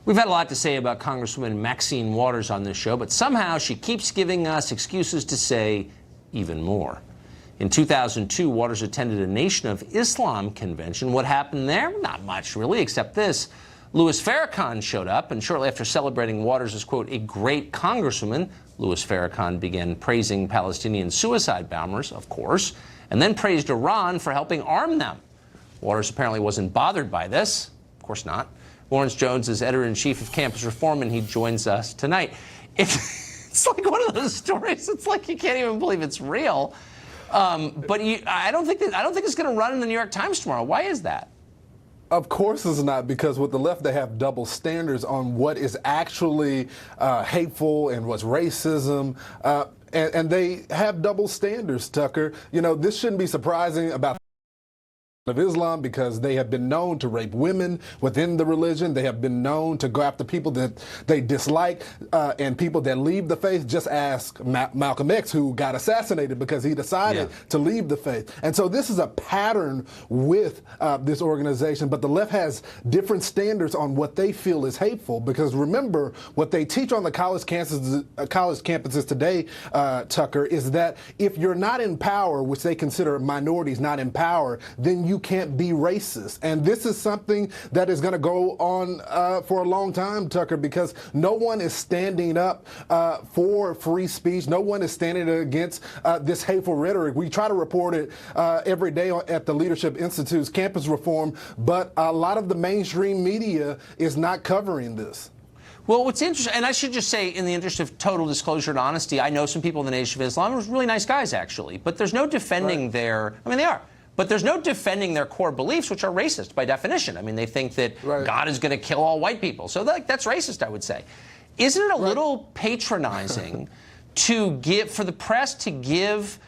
We've had a lot to say about Congresswoman Maxine Waters on this show, but somehow she keeps giving us excuses to say even more. In 2002, Waters attended a Nation of Islam convention. What happened there? Not much, really, except this. Louis Farrakhan showed up, and shortly after celebrating Waters as, quote, a great congresswoman, Louis Farrakhan began praising Palestinian suicide bombers, of course, and then praised Iran for helping arm them. Waters apparently wasn't bothered by this. Of course not. Lawrence Jones is editor-in-chief of Campus Reform, and he joins us tonight. It's like one of those stories. It's like you can't even believe it's real. But I don't think it's going to run in the New York Times tomorrow. Why is that? Of course it's not, because with the left, they have double standards on what is actually hateful and what's racism. And they have double standards, Tucker. You know, this shouldn't be surprising about of Islam, because they have been known to rape women within the religion. They have been known to go after people that they dislike and people that leave the faith. Just ask Malcolm X, who got assassinated because he decided to leave the faith. And so this is a pattern with this organization, but the left has different standards on what they feel is hateful, because remember, what they teach on the college campuses today, Tucker, is that if you're not in power, which they consider minorities not in power, then you can't be racist. And this is something that is going to go on for a long time, Tucker, because no one is standing up for free speech. No one is standing against this hateful rhetoric. We try to report it every day at the Leadership Institute's Campus Reform, but a lot of the mainstream media is not covering this. Well, what's interesting, and I should just say, in the interest of total disclosure and honesty, I know some people in the Nation of Islam who are really nice guys, actually, but there's no defending their, I mean, they are. But there's no defending their core beliefs, which are racist by definition. I mean, they think that God is going to kill all white people. So that's racist, I would say. Isn't it a little patronizing for the press to give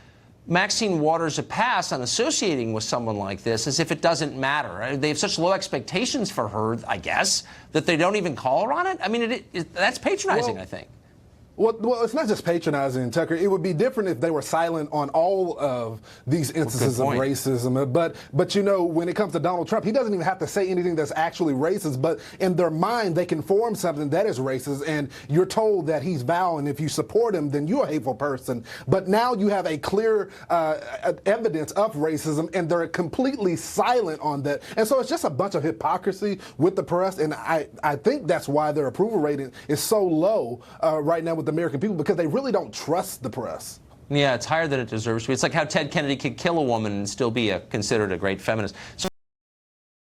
Maxine Waters a pass on associating with someone like this as if it doesn't matter? They have such low expectations for her, I guess, that they don't even call her on it? I mean, that's patronizing, I think. Well, it's not just patronizing, Tucker. It would be different if they were silent on all of these instances of racism. But you know, when it comes to Donald Trump, he doesn't even have to say anything that's actually racist. But in their mind, they can form something that is racist, and you're told that he's vile, and if you support him, then you're a hateful person. But now you have a clear evidence of racism, and they're completely silent on that. And so it's just a bunch of hypocrisy with the press, and I think that's why their approval rating is so low right now with the American people, because they really don't trust the press. Yeah, it's higher than it deserves to be. It's like how Ted Kennedy could kill a woman and still be considered a great feminist. So,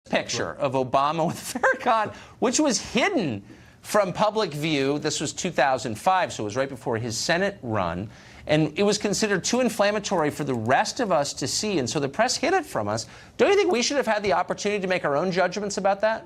picture of Obama with Farrakhan, which was hidden from public view. This was 2005, so it was right before his Senate run, and it was considered too inflammatory for the rest of us to see, and so the press hid it from us. Don't you think we should have had the opportunity to make our own judgments about that?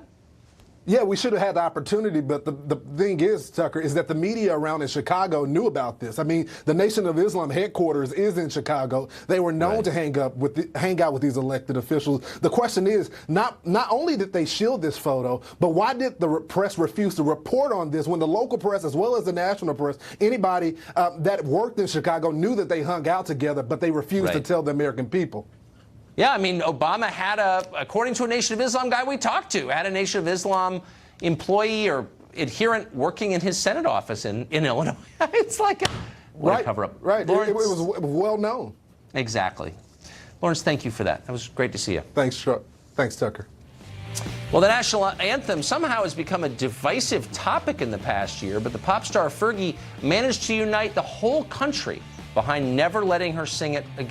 Yeah, we should have had the opportunity, but the thing is, Tucker, is that the media around in Chicago knew about this. I mean, the Nation of Islam headquarters is in Chicago. They were known to hang out with these elected officials. The question is, not only did they shield this photo, but why did the press refuse to report on this when the local press, as well as the national press, anybody that worked in Chicago knew that they hung out together, but they refused to tell the American people? Yeah, I mean, Obama had according to a Nation of Islam guy we talked to, had a Nation of Islam employee or adherent working in his Senate office in Illinois. It's like a cover-up. Right, Lawrence, it was well known. Exactly. Lawrence, thank you for that. That was great to see you. Thanks, Tucker. Well, the national anthem somehow has become a divisive topic in the past year, but the pop star Fergie managed to unite the whole country behind never letting her sing it again.